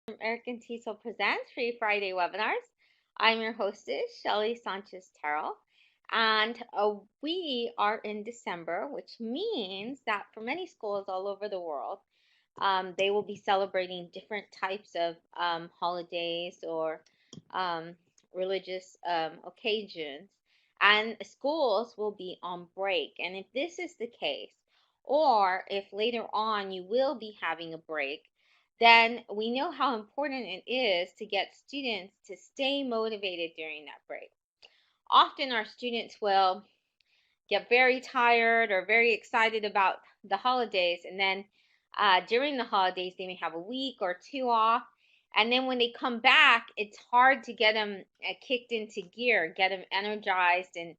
American TESOL presents Free Friday webinars. I'm your hostess, Shelly Sanchez Terrell, and we are in December, which means that for many schools all over the world, they will be celebrating different types of holidays or um, religious occasions, and schools will be on break. And if this is the case, or if later on you will be having a break, then we know how important it is to get students to stay motivated during that break. Often our students will get very tired or very excited about the holidays, and then during the holidays they may have a week or two off, and then when they come back it's hard to get them kicked into gear, get them energized, and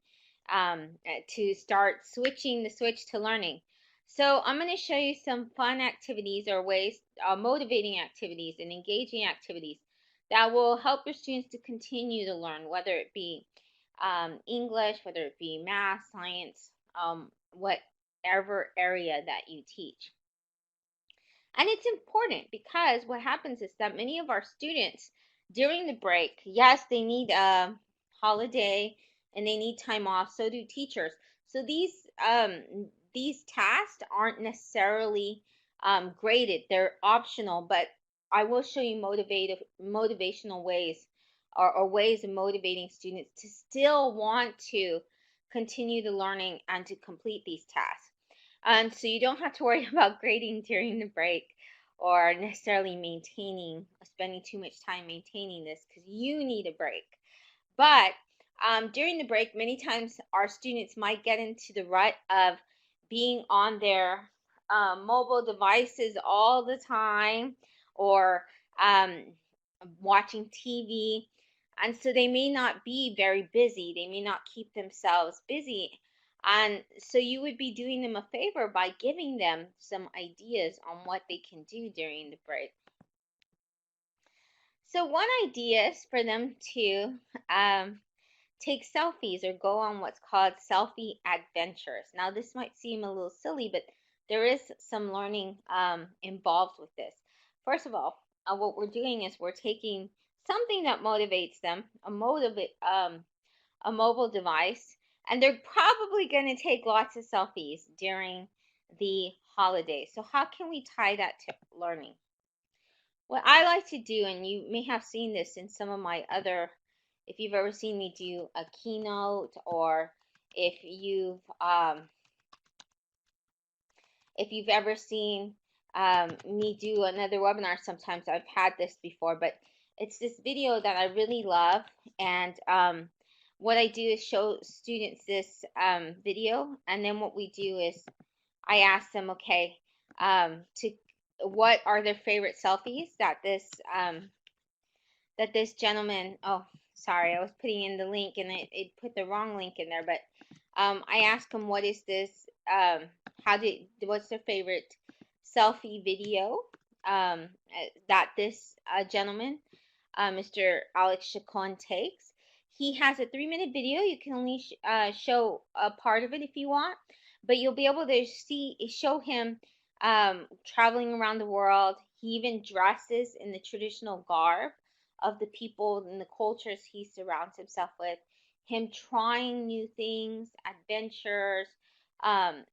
to start switching the switch to learning. So I'm going to show you some fun activities or ways, motivating activities and engaging activities that will help your students to continue to learn, whether it be English, whether it be math, science, whatever area that you teach. And it's important because what happens is that many of our students during the break, yes, they need a holiday and they need time off. So do teachers. So these tasks aren't necessarily graded. They're optional, but I will show you motivational ways, or ways of motivating students to still want to continue the learning and to complete these tasks. And so you don't have to worry about grading during the break or necessarily spending too much time maintaining this, because you need a break. But during the break, many times our students might get into the rut of being on their mobile devices all the time, or watching TV. And so they may not be very busy. They may not keep themselves busy. And so you would be doing them a favor by giving them some ideas on what they can do during the break. So one idea is for them to take selfies or go on what's called Selfie Adventures. Now this might seem a little silly, but there is some learning involved with this. First of all, what we're doing is we're taking something that motivates them, a mobile device, and they're probably going to take lots of selfies during the holidays. So how can we tie that to learning? What I like to do, and you may have seen this in some of my other, if you've ever seen me do a keynote, or if you've ever seen me do another webinar, sometimes I've had this before, but it's this video that I really love. And what I do is show students this video, and then what we do is I ask them, okay, what are their favorite selfies that this gentleman, oh, sorry, I was putting in the link and it put the wrong link in there, but I asked him what is this, what's their favorite selfie video that this gentleman, Mr. Alex Chacon, takes. He has a 3-minute video. You can only show a part of it if you want, but you'll be able to show him traveling around the world. He even dresses in the traditional garb of the people and the cultures he surrounds himself with, him trying new things, adventures,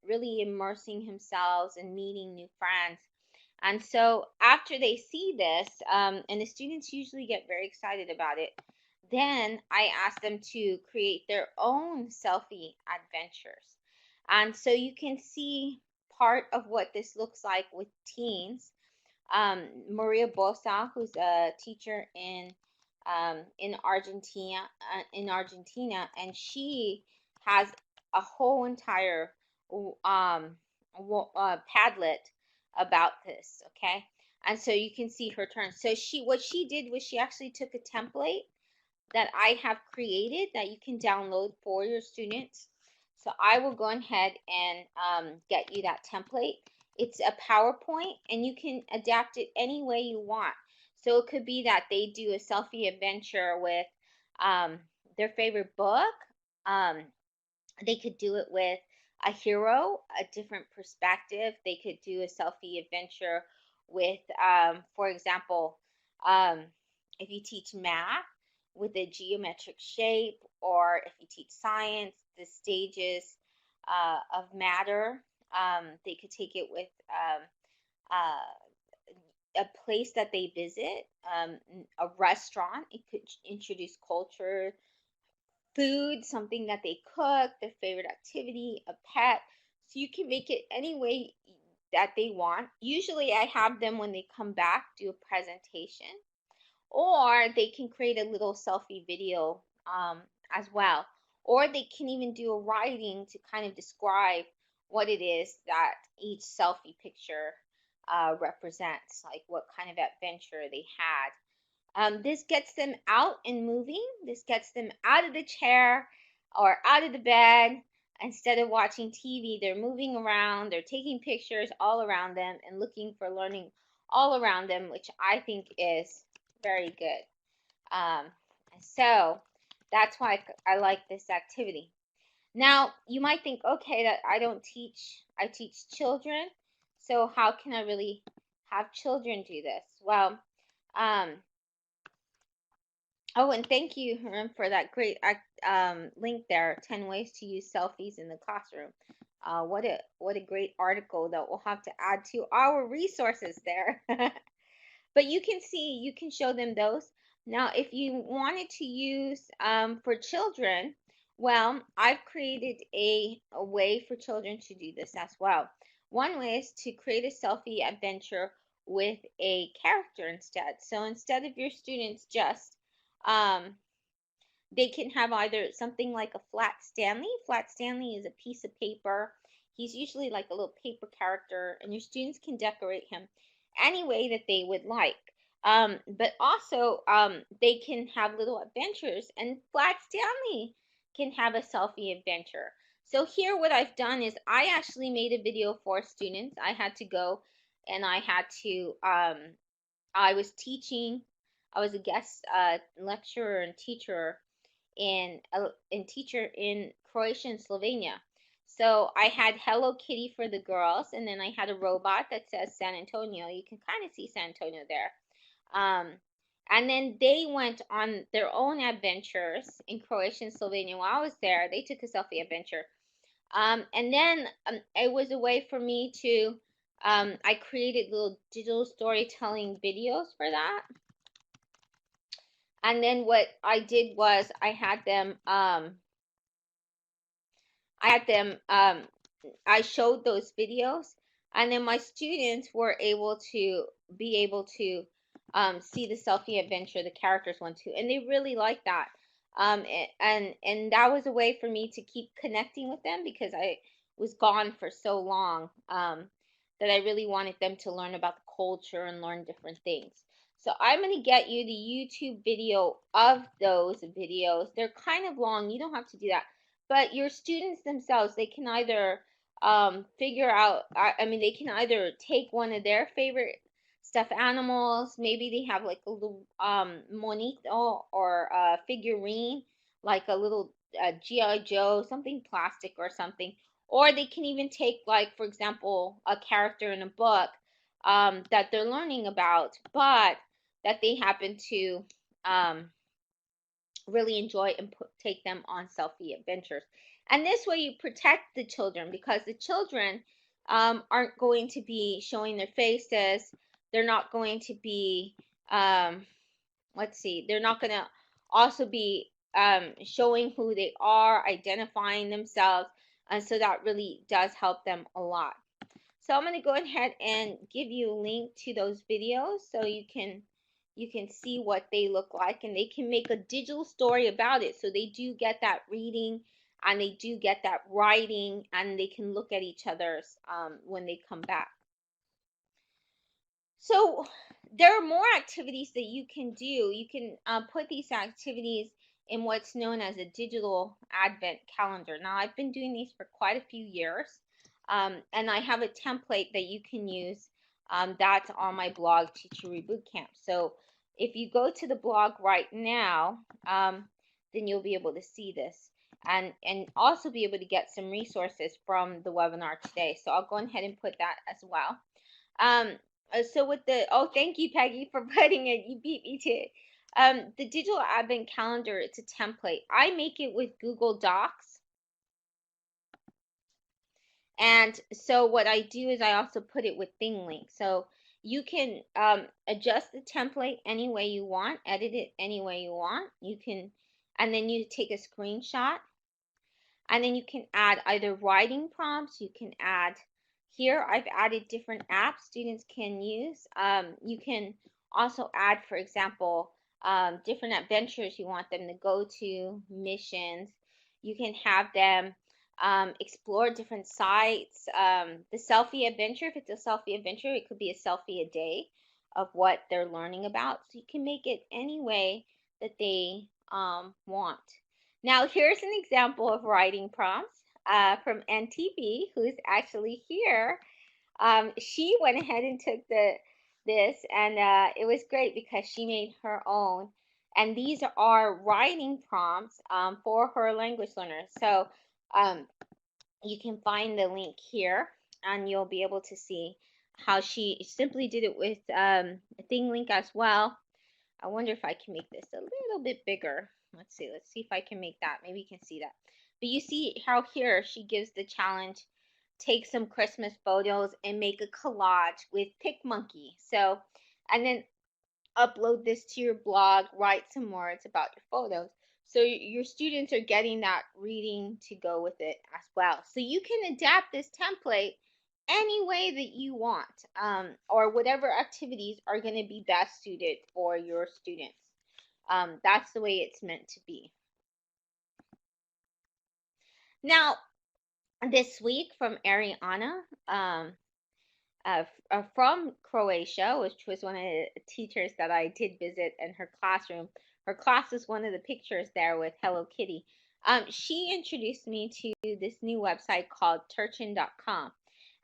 really immersing himself and meeting new friends. And so after they see this, and the students usually get very excited about it, then I ask them to create their own selfie adventures. And so you can see part of what this looks like with teens. Maria Bosa, who's a teacher in Argentina, and she has a whole entire Padlet about this. Okay, and so you can see her turn. So what she did was she actually took a template that I have created that you can download for your students. So I will go ahead and get you that template. It's a PowerPoint, and you can adapt it any way you want. So it could be that they do a selfie adventure with their favorite book. They could do it with a hero, a different perspective. They could do a selfie adventure with, for example, If you teach math with a geometric shape, or if you teach science, the stages of matter, they could take it with a place that they visit, a restaurant. It could introduce culture, food, something that they cook, their favorite activity, a pet. So you can make it any way that they want. Usually, I have them when they come back do a presentation, or they can create a little selfie video as well. Or they can even do a writing to kind of describe what it is that each selfie picture represents, like what kind of adventure they had. This gets them out and moving. This gets them out of the chair or out of the bed. Instead of watching TV, they're moving around, they're taking pictures all around them and looking for learning all around them, which I think is very good. So that's why I like this activity. Now, you might think, okay, that I teach children, so how can I really have children do this? Well, um, oh, and thank you, Herm, for that great link there, 10 ways to use selfies in the classroom. What a great article that we'll have to add to our resources there. But you can see, you can show them those. Now, if you wanted to use for children, well, I've created a way for children to do this as well. One way is to create a selfie adventure with a character instead. So instead of your students just um, they can have either something like a flat Stanley. Flat Stanley is a piece of paper. He's usually like a little paper character, and your students can decorate him any way that they would like. But also, they can have little adventures, and Flat Stanley can have a selfie adventure. So here what I've done is I actually made a video for students. I had to go and I was teaching. I was a guest lecturer and teacher in Croatia and Slovenia. So I had Hello Kitty for the girls, and then I had a robot that says San Antonio. You can kind of see San Antonio there. And then they went on their own adventures in Croatia and Slovenia. While I was there, they took a selfie adventure. And then it was a way for me to, I created little digital storytelling videos for that. And then what I did was I had them, I showed those videos, and then my students were able to see the selfie adventure the characters went to, and they really liked that. And that was a way for me to keep connecting with them because I was gone for so long, that I really wanted them to learn about the culture and learn different things. So I'm going to get you the YouTube video of those videos. They're kind of long. You don't have to do that. But your students themselves, they can either figure out, I mean, they can either take one of their favorite stuffed animals. Maybe they have like a little monito or a figurine, like a little G.I. Joe, something plastic or something. Or they can even take, like, for example, a character in a book that they're learning about, but that they happen to really enjoy and take them on selfie adventures. And this way you protect the children, because the children aren't going to be showing their faces. They're not going to be, let's see, they're not going to also be showing who they are, identifying themselves. And so that really does help them a lot. So I'm going to go ahead and give you a link to those videos so you can see what they look like, and they can make a digital story about it. So they do get that reading, and they do get that writing, and they can look at each other's when they come back. So there are more activities that you can do. You can put these activities in what's known as a digital advent calendar. Now, I've been doing these for quite a few years, and I have a template that you can use that's on my blog, Teachery Bootcamp. So if you go to the blog right now, then you'll be able to see this and also be able to get some resources from the webinar today. So I'll go ahead and put that as well. So with the, oh, thank you, Peggy, for putting it. You beat me to it. The digital advent calendar, it's a template. I make it with Google Docs. And so what I do is I also put it with ThingLink. So you can adjust the template any way you want, edit it any way you want. You can, and then you take a screenshot, and then you can add either writing prompts. You can add, here I've added different apps students can use. You can also add, for example, different adventures you want them to go to, missions. You can have them explore different sites. The Selfie Adventure, if it's a Selfie Adventure, it could be a selfie a day of what they're learning about. So you can make it any way that they want. Now, here's an example of writing prompts from NTB, who's actually here. She went ahead and took this, and it was great because she made her own. And these are writing prompts for her language learners. So um, you can find the link here, and you'll be able to see how she simply did it with a ThingLink as well. I wonder if I can make this a little bit bigger. Let's see if I can make that. Maybe you can see that. But you see how here she gives the challenge, take some Christmas photos and make a collage with PicMonkey. So, and then upload this to your blog, write some words about your photos. So your students are getting that reading to go with it as well. So you can adapt this template any way that you want, or whatever activities are going to be best suited for your students. That's the way it's meant to be. Now, this week from Ariana, from Croatia, which was one of the teachers that I did visit in her classroom. Her class is one of the pictures there with Hello Kitty. She introduced me to this new website called Turjun.com.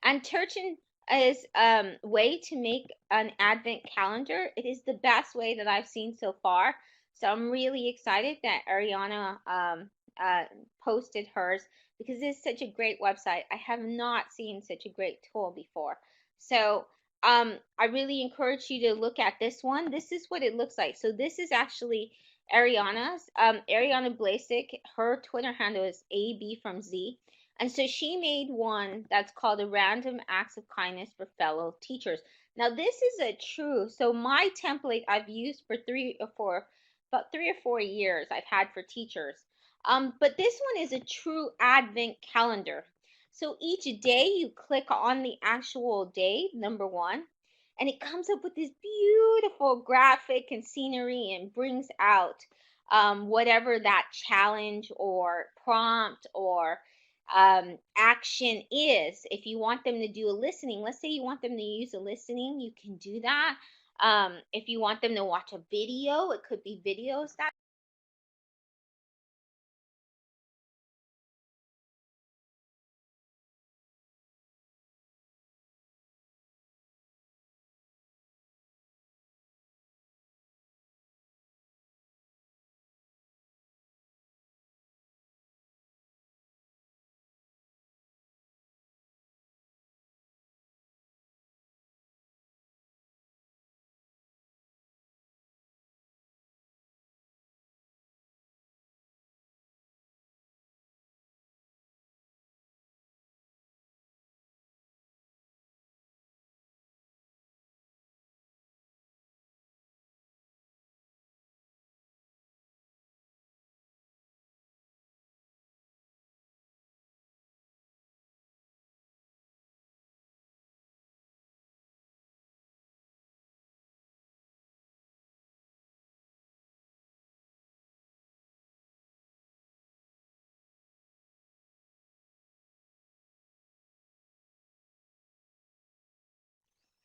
And Turjun is a way to make an advent calendar. It is the best way that I've seen so far. So I'm really excited that Ariana posted hers, because it's such a great website. I have not seen such a great tool before. So I really encourage you to look at this one. This is what it looks like. So this is actually Ariana's. Ariana Blazek, her Twitter handle is AB from Z. And so she made one that's called a random acts of kindness for fellow teachers. Now this is a true, so my template I've used for about 3 or 4 years I've had for teachers. But this one is a true advent calendar. So each day you click on the actual day, number one, and it comes up with this beautiful graphic and scenery and brings out whatever that challenge or prompt or action is. If you want them to do a listening, let's say you want them to use a listening, you can do that. If you want them to watch a video, it could be videos that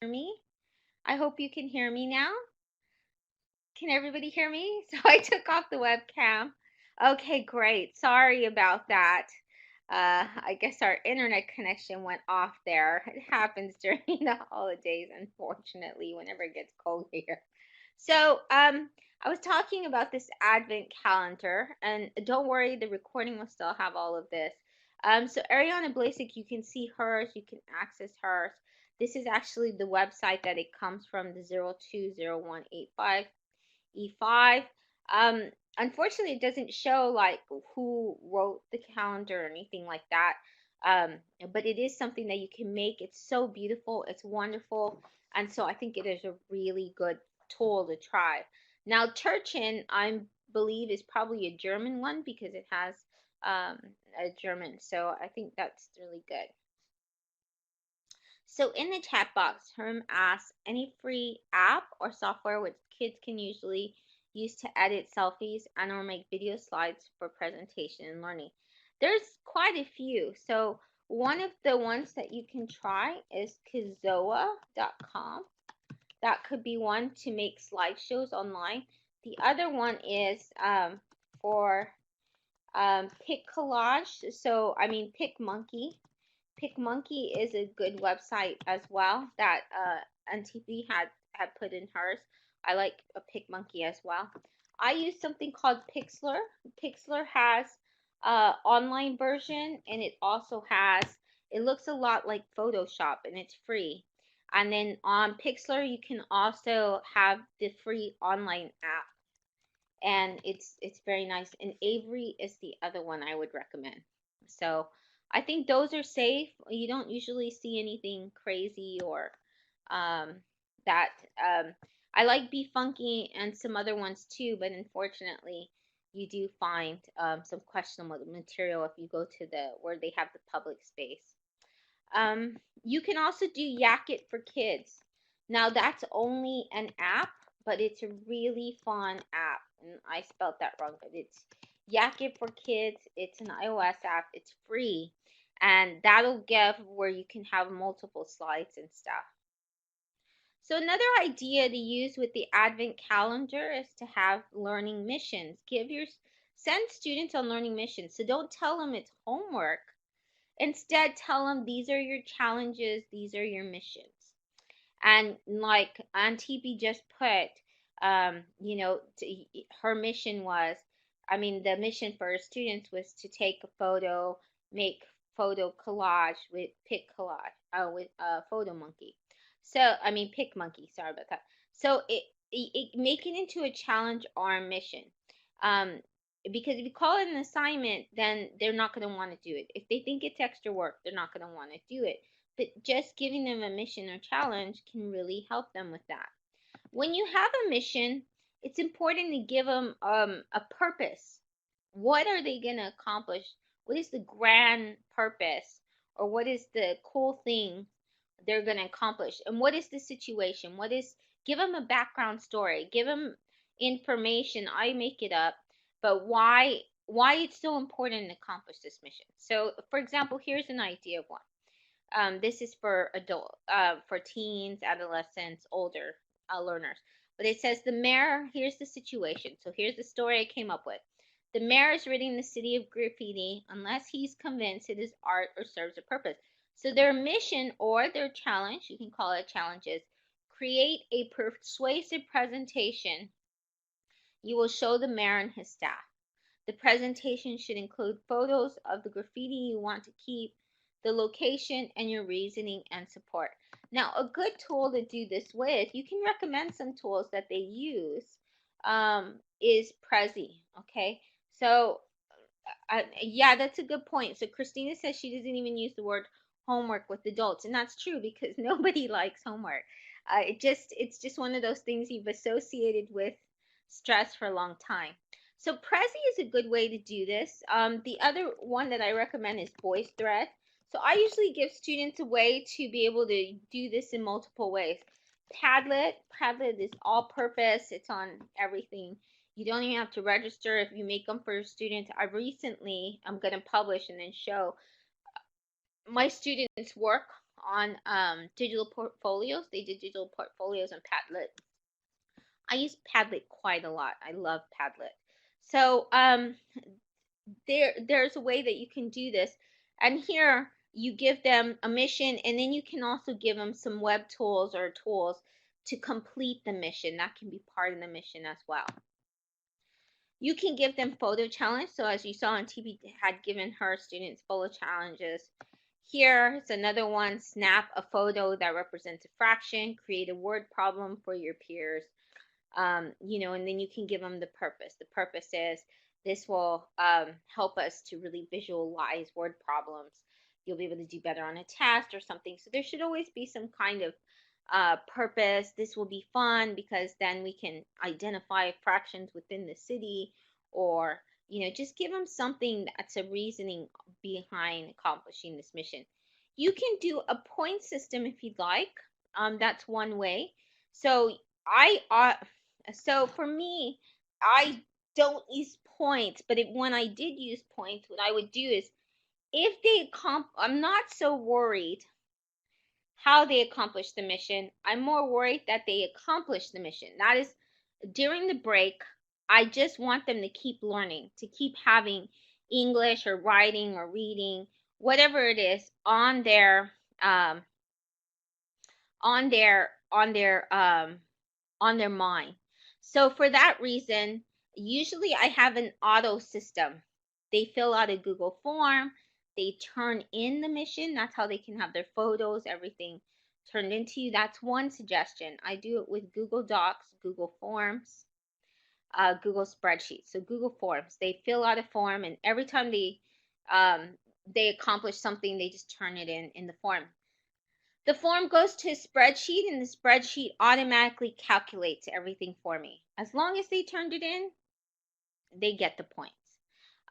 hear me. I hope you can hear me now. Can everybody hear me? So I took off the webcam. Okay, great. Sorry about that. I guess our internet connection went off there. It happens during the holidays, unfortunately, whenever it gets cold here. So, I was talking about this advent calendar, and don't worry, the recording will still have all of this. So Ariana Blazek, you can see hers, you can access hers. This is actually the website that it comes from, the 020185 E5. Um, Unfortunately, it doesn't show like who wrote the calendar or anything like that. Um, but it is something that you can make. It's so beautiful. It's wonderful. And so I think it is a really good tool to try. Now, Turjun, I believe, is probably a German one because it has um, a German. So I think that's really good. So in the chat box, Herm asks, any free app or software which kids can usually use to edit selfies and or make video slides for presentation and learning? There's quite a few. So one of the ones that you can try is kazoa.com. That could be one to make slideshows online. The other one is for Pick Collage. So, I mean, Pick Monkey. PicMonkey is a good website as well that NTB had put in hers. I like a PicMonkey as well. I use something called Pixlr. Pixlr has online version, and it also has, it looks a lot like Photoshop, and it's free. And then on Pixlr you can also have the free online app, and it's very nice. And Avery is the other one I would recommend. So I think those are safe. You don't usually see anything crazy or um, that. I like Be Funky and some other ones too, but unfortunately, you do find some questionable material if you go to the where they have the public space. You can also do Yak It for Kids. Now that's only an app, but it's a really fun app. And I spelled that wrong, but it's Yak It for Kids. It's an iOS app. It's free. And that'll give where you can have multiple slides and stuff. So another idea to use with the Advent calendar is to have learning missions. Send students on learning missions. So don't tell them it's homework. Instead, tell them these are your challenges, these are your missions. And like Auntie B just put, her mission was, I mean, the mission for her students was to take a photo, make photo collage with Pick Collage, with Photo Monkey. So, I mean, Pick Monkey, sorry about that. So make it into a challenge or a mission. Um, because if you call it an assignment, then they're not going to want to do it. If they think it's extra work, they're not going to want to do it. But just giving them a mission or challenge can really help them with that. When you have a mission, it's important to give them a purpose. What are they going to accomplish? What is the grand purpose? Or what is the cool thing they're going to accomplish? And what is the situation? Give them a background story. Give them information. I make it up, but why it's so important to accomplish this mission. So, for example, here's an idea of one. This is for for teens, adolescents, older learners. But it says the mayor, here's the situation. So here's the story I came up with. The mayor is ridding the city of graffiti unless he's convinced it is art or serves a purpose. So their mission or their challenge, you can call it challenges, create a persuasive presentation you will show the mayor and his staff. The presentation should include photos of the graffiti you want to keep, the location, and your reasoning and support. Now, a good tool to do this with, you can recommend some tools that they use, is Prezi. Okay, so yeah, that's a good point. So Christina says she doesn't even use the word homework with adults, and that's true because nobody likes homework. It's just one of those things you've associated with stress for a long time. So Prezi is a good way to do this. The other one that I recommend is VoiceThread. So I usually give students a way to be able to do this in multiple ways. Padlet is all purpose. It's on everything. You don't even have to register if you make them for your students. I'm going to publish and then show my students work on digital portfolios. They did digital portfolios on Padlet. I use Padlet quite a lot. I love Padlet. So there's a way that you can do this. And here you give them a mission, and then you can also give them some web tools or tools to complete the mission. That can be part of the mission as well. You can give them photo challenge. So as you saw, TB had given her students photo challenges. Here's another one. Snap a photo that represents a fraction. Create a word problem for your peers. And then you can give them the purpose. The purpose is this will help us to really visualize word problems. You'll be able to do better on a test or something. So there should always be some kind of purpose. This will be fun because then we can identify fractions within the city, or just give them something that's a reasoning behind accomplishing this mission. You can do a point system if you'd like. That's one way. So I so for me, I don't use points, but when I did use points, what I would do is, if I'm not so worried how they accomplish the mission. I'm more worried that they accomplish the mission. That is, during the break, I just want them to keep learning, to keep having English or writing or reading, whatever it is, um, on their mind. So for that reason, usually I have an auto system. They fill out a Google form, they turn in the mission. That's how they can have their photos, everything turned into you. That's one suggestion. I do it with Google Docs, Google Forms, Google Spreadsheets. So Google Forms, they fill out a form, and every time they accomplish something, they just turn it in the form. The form goes to a spreadsheet, and the spreadsheet automatically calculates everything for me. As long as they turned it in, they get the points.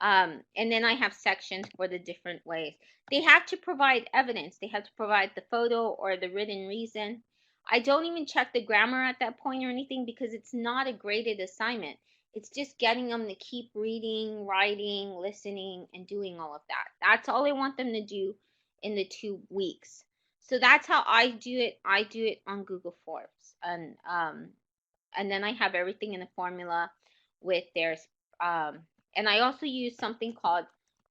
And then I have sections for the different ways. They have to provide evidence. They have to provide the photo or the written reason. I don't even check the grammar at that point or anything, because it's not a graded assignment. It's just getting them to keep reading, writing, listening, and doing all of that. That's all I want them to do in the 2 weeks. So that's how I do it. I do it on Google Forms, and then I have everything in a formula with and I also use something called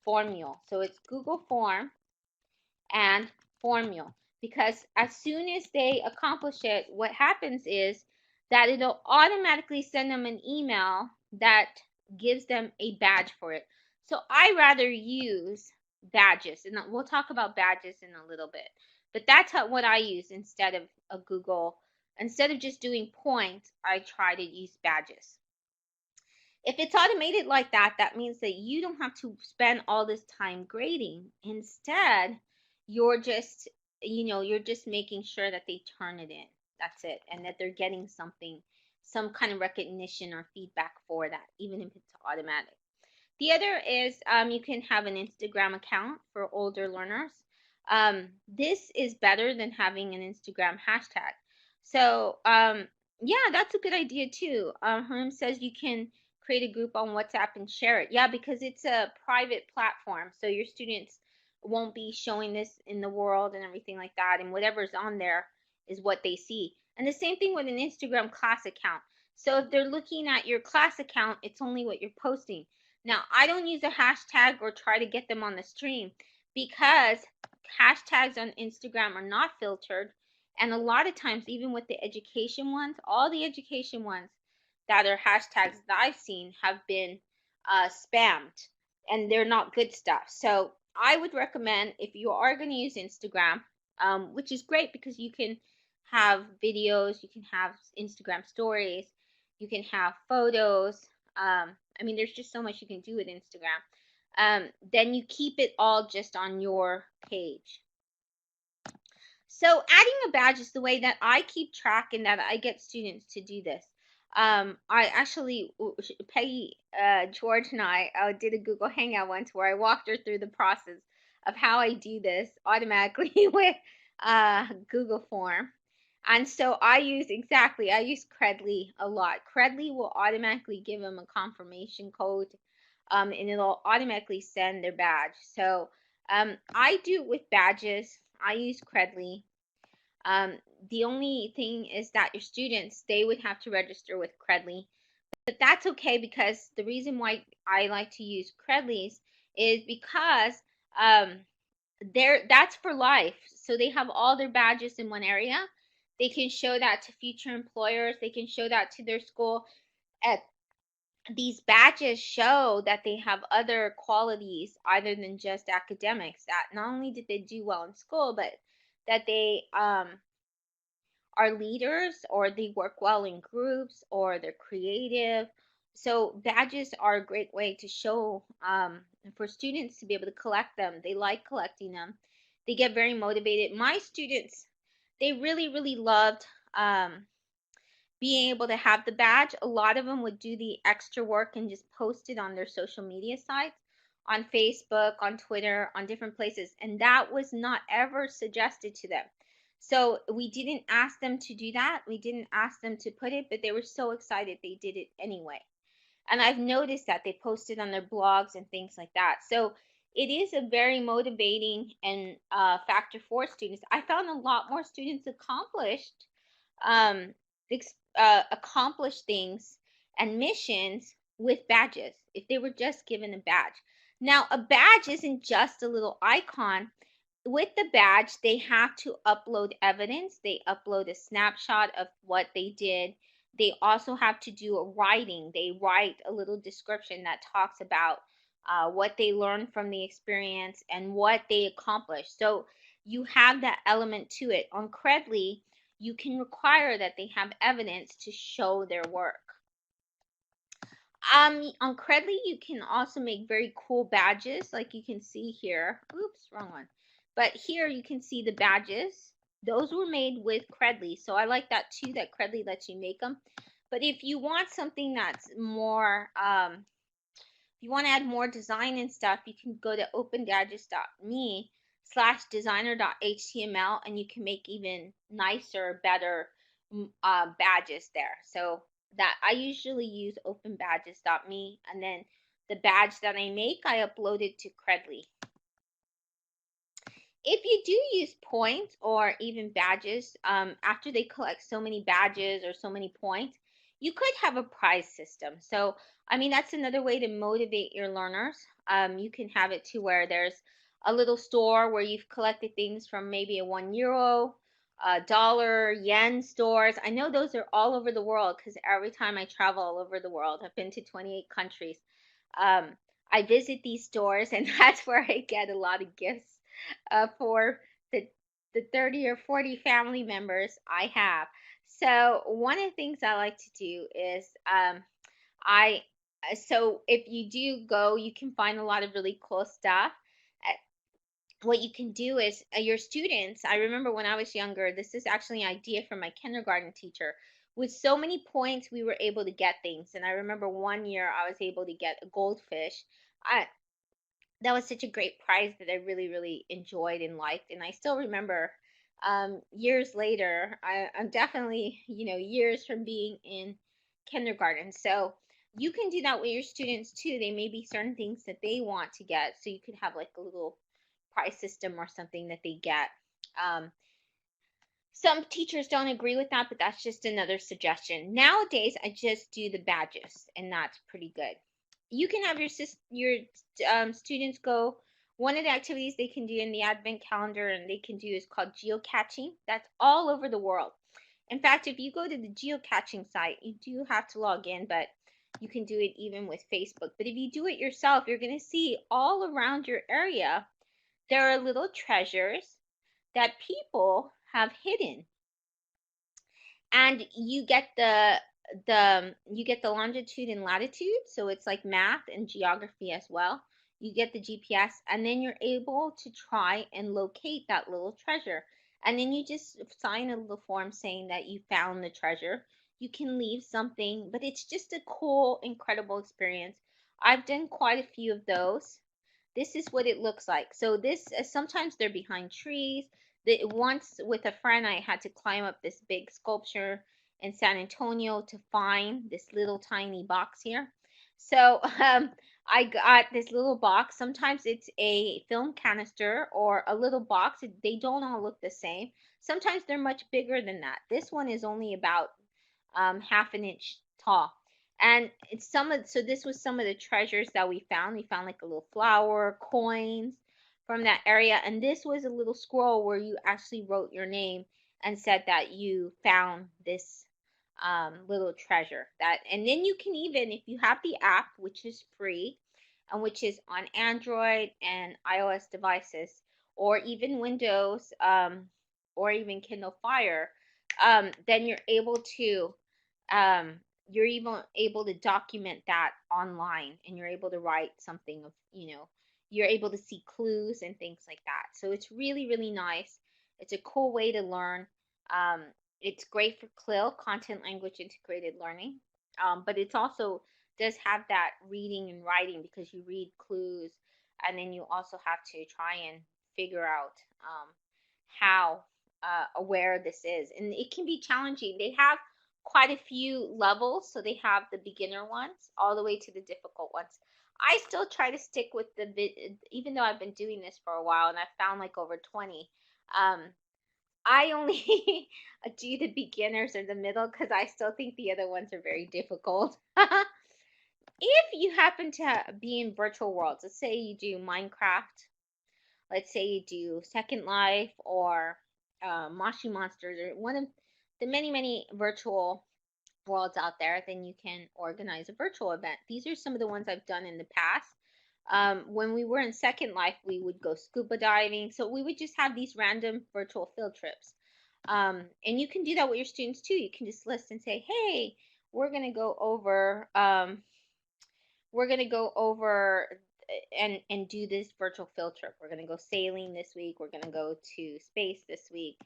Formule. So it's Google Form and Formule, because as soon as they accomplish it, what happens is that it'll automatically send them an email that gives them a badge for it. So I rather use badges, and we'll talk about badges in a little bit. But that's what I use instead of a Google. Instead of just doing points, I try to use badges. If it's automated like that, that means that you don't have to spend all this time grading. Instead, you're just making sure that they turn it in. That's it. And that they're getting something, some kind of recognition or feedback for that, even if it's automatic. The other is you can have an Instagram account for older learners. This is better than having an Instagram hashtag. So yeah, that's a good idea too. Herm says you can create a group on WhatsApp and share it. Yeah, because it's a private platform, so your students won't be showing this in the world and everything like that, and whatever's on there is what they see. And the same thing with an Instagram class account. So if they're looking at your class account, it's only what you're posting. Now, I don't use a hashtag or try to get them on the stream, because hashtags on Instagram are not filtered. And a lot of times, even with the education ones, all the education ones that are hashtags that I've seen have been spammed, and they're not good stuff. So I would recommend, if you are going to use Instagram, which is great because you can have videos, you can have Instagram stories, you can have photos. I mean, there's just so much you can do with Instagram. Then you keep it all just on your page. So adding a badge is the way that I keep track and that I get students to do this. I actually, Peggy, George, and I did a Google Hangout once where I walked her through the process of how I do this automatically with Google Form. And so I use Credly a lot. Credly will automatically give them a confirmation code, and it'll automatically send their badge. So I do it with badges. I use Credly. The only thing is that your students, they would have to register with Credly. But that's okay, because the reason why I like to use Credly's is because that's for life. So they have all their badges in one area. They can show that to future employers. They can show that to their school. these badges show that they have other qualities other than just academics, that not only did they do well in school, but that they are leaders, or they work well in groups, or they're creative. So badges are a great way to show, for students to be able to collect them. They like collecting them. They get very motivated. My students, they really, really loved being able to have the badge. A lot of them would do the extra work and just post it on their social media sites, on Facebook, on Twitter, on different places. And that was not ever suggested to them. So we didn't ask them to do that. We didn't ask them to put it, but they were so excited they did it anyway. And I've noticed that they posted on their blogs and things like that. So it is a very motivating and factor for students. I found a lot more students um, accomplish things and missions with badges if they were just given a badge. Now, a badge isn't just a little icon. With the badge, they have to upload evidence. They upload a snapshot of what they did. They also have to do a writing. They write a little description that talks about what they learned from the experience and what they accomplished. So you have that element to it. On Credly, you can require that they have evidence to show their work. On Credly, you can also make very cool badges, like you can see here. Oops, wrong one. But here you can see the badges. Those were made with Credly, so I like that too, that Credly lets you make them. But if you want something that's more, if you want to add more design and stuff, you can go to opengadgets.me/designer.html, and you can make even nicer, better badges there. So that I usually use openbadges.me, and then the badge that I make, I upload it to Credly. If you do use points or even badges, after they collect so many badges or so many points, you could have a prize system. So, I mean, that's another way to motivate your learners. You can have it to where there's a little store where you've collected things from maybe a €1, a dollar, yen stores. I know those are all over the world because every time I travel all over the world, I've been to 28 countries. Um, I visit these stores, and that's where I get a lot of gifts for the 30 or 40 family members I have. So one of the things I like to do is I so if you do go, you can find a lot of really cool stuff. What you can do is your students, I remember when I was younger, this is actually an idea from my kindergarten teacher. With so many points, we were able to get things. And I remember one year I was able to get a goldfish. I That was such a great prize that I really, really enjoyed and liked. And I still remember years later, I'm definitely, years from being in kindergarten. So you can do that with your students too. They may be certain things that they want to get. So you could have like a little prize system or something that they get. Um, some teachers don't agree with that, but that's just another suggestion. Nowadays, I just do the badges, and that's pretty good. You can have your students go. One of the activities they can do in the advent calendar and they can do is called Geo Caching. That's all over the world. In fact, if you go to the Geo Caching site, you do have to log in, but you can do it even with Facebook. But if you do it yourself, you're going to see all around your area there are little treasures that people have hidden, and you get the longitude and latitude, so it's like math and geography as well. You get the GPS, and then you're able to try and locate that little treasure, and then you just sign a little form saying that you found the treasure. You can leave something, but it's just a cool, incredible experience. I've done quite a few of those. This is what it looks like. So this, sometimes they're behind trees. Once with a friend, I had to climb up this big sculpture in San Antonio to find this little tiny box here. So I got this little box. Sometimes it's a film canister or a little box. They don't all look the same. Sometimes they're much bigger than that. This one is only about half an inch tall. And so this was some of the treasures that we found. We found like a little flower, coins from that area. And this was a little scroll where you actually wrote your name and said that you found this little treasure that. And then you can, even if you have the app, which is free and which is on Android and iOS devices, or even Windows, or even Kindle Fire, then um, you're even able to document that online, and you're able to write something of, you're able to see clues and things like that. So it's really, really nice. It's a cool way to learn. Um, it's great for CLIL, content language integrated learning, but it's also does have that reading and writing, because you read clues, and then you also have to try and figure out how aware this is, and it can be challenging. They have quite a few levels, so they have the beginner ones all the way to the difficult ones. I still try to stick with even though I've been doing this for a while and I've found like over 20. Um, I only do the beginners or the middle, because I still think the other ones are very difficult. If you happen to be in virtual worlds, let's say you do Minecraft, let's say you do Second Life, or Moshi Monsters, or one of the many, many virtual worlds out there, then you can organize a virtual event. These are some of the ones I've done in the past. When we were in Second Life, we would go scuba diving. So we would just have these random virtual field trips. And you can do that with your students too. You can just list and say, hey, we're going to go over and do this virtual field trip. We're going to go sailing this week. We're going to go to space this week.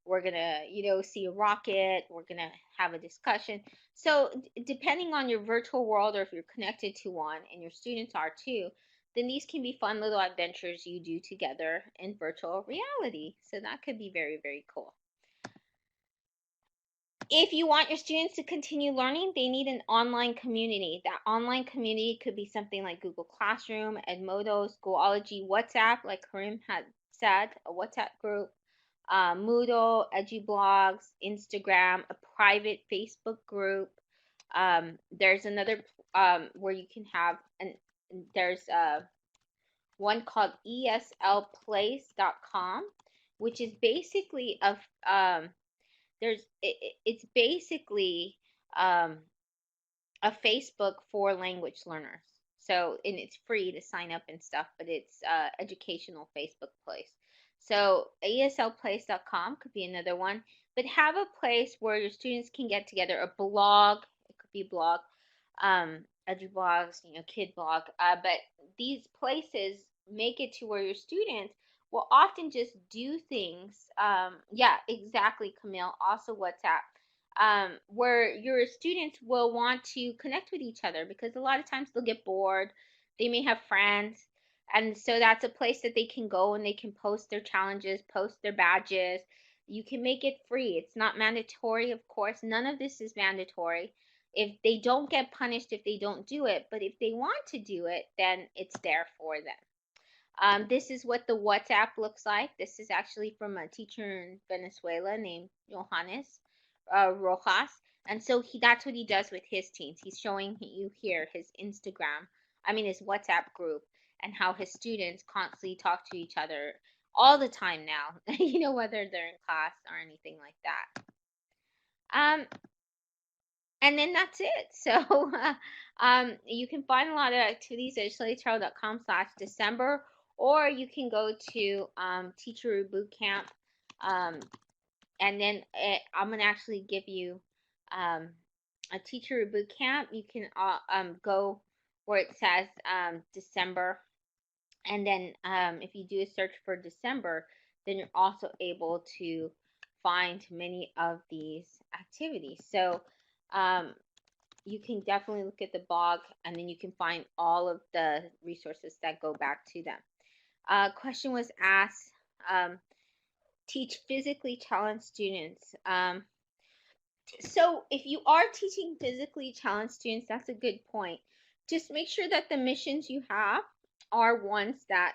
We're going to, see a rocket. We're going to have a discussion. So depending on your virtual world, or if you're connected to one and your students are too, then these can be fun little adventures you do together in virtual reality. So that could be very, very cool. If you want your students to continue learning, they need an online community. That online community could be something like Google Classroom, Edmodo, Schoology, WhatsApp, like Karim had said, a WhatsApp group, Moodle, EduBlogs, Instagram, a private Facebook group. There's another where you can have, there's one called eslplace.com, which is basically it's basically um, a Facebook for language learners. So, and it's free to sign up and stuff, but it's educational Facebook place. So eslplace.com could be another one, but have a place where your students can get together. A blog, it could be a blog, edublogs, kid blog. But these places make it to where your students will often just do things. Yeah, exactly, Camille. Also WhatsApp, where your students will want to connect with each other, because a lot of times they'll get bored. They may have friends. And so that's a place that they can go, and they can post their challenges, post their badges. You can make it free. It's not mandatory, of course. None of this is mandatory. If they don't get punished if they don't do it, but if they want to do it, then it's there for them. This is what the WhatsApp looks like. This is actually from a teacher in Venezuela named Johannes Rojas. And so that's what he does with his teens. He's showing you here his his WhatsApp group, and how his students constantly talk to each other all the time now, whether they're in class or anything like that. And then that's it. So you can find a lot of activities at shelleytarot.com/December, or you can go to Teacher Bootcamp, and then I'm going to actually give you a Teacher Bootcamp. You can go where it says December, and then if you do a search for December, then you're also able to find many of these activities. So you can definitely look at the blog, and then you can find all of the resources that go back to them. Question was asked, teach physically challenged students. So if you are teaching physically challenged students, that's a good point. Just make sure that the missions you have are ones that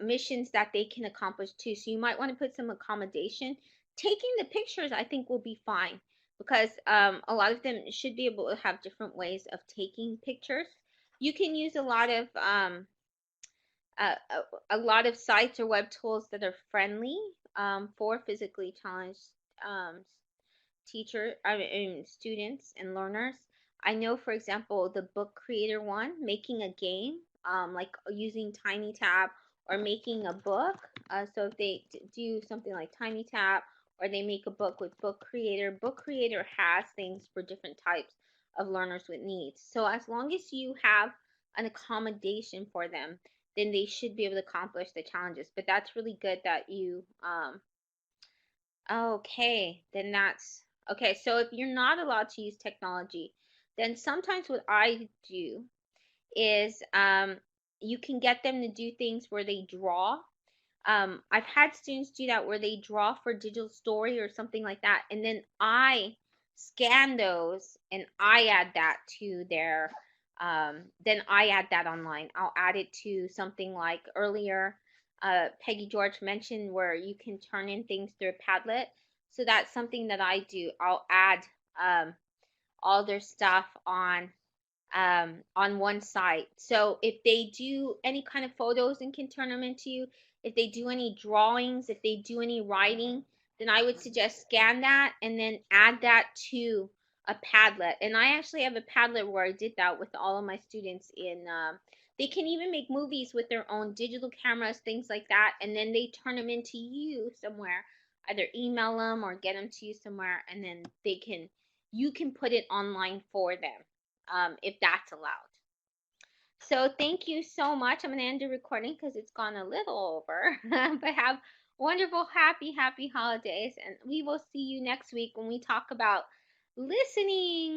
missions that they can accomplish too. So you might want to put some accommodation. Taking the pictures, I think, will be fine, because a lot of them should be able to have different ways of taking pictures. You can use a lot of sites or web tools that are friendly for physically challenged students and learners. I know, for example, the book creator one, making a game, like using TinyTab or making a book. So if they do something like TinyTab or they make a book with Book Creator has things for different types of learners with needs. So as long as you have an accommodation for them, then they should be able to accomplish the challenges. But that's really good that you okay, then that's okay. So if you're not allowed to use technology, then sometimes what I do is you can get them to do things where they draw. I've had students do that where they draw for digital story or something like that, and then I scan those and I add that to their then I add that online. I'll add it to something like earlier Peggy George mentioned where you can turn in things through a Padlet. So that's something that I do. I'll add all their stuff on one site. So if they do any kind of photos and can turn them into you, if they do any drawings, if they do any writing, then I would suggest scan that and then add that to a Padlet. And I actually have a Padlet where I did that with all of my students in they can even make movies with their own digital cameras, things like that, and then they turn them into you somewhere. Either email them or get them to you somewhere, and then you can put it online for them if that's allowed. So thank you so much. I'm going to end the recording because it's gone a little over. But have wonderful, happy holidays. And we will see you next week when we talk about listening.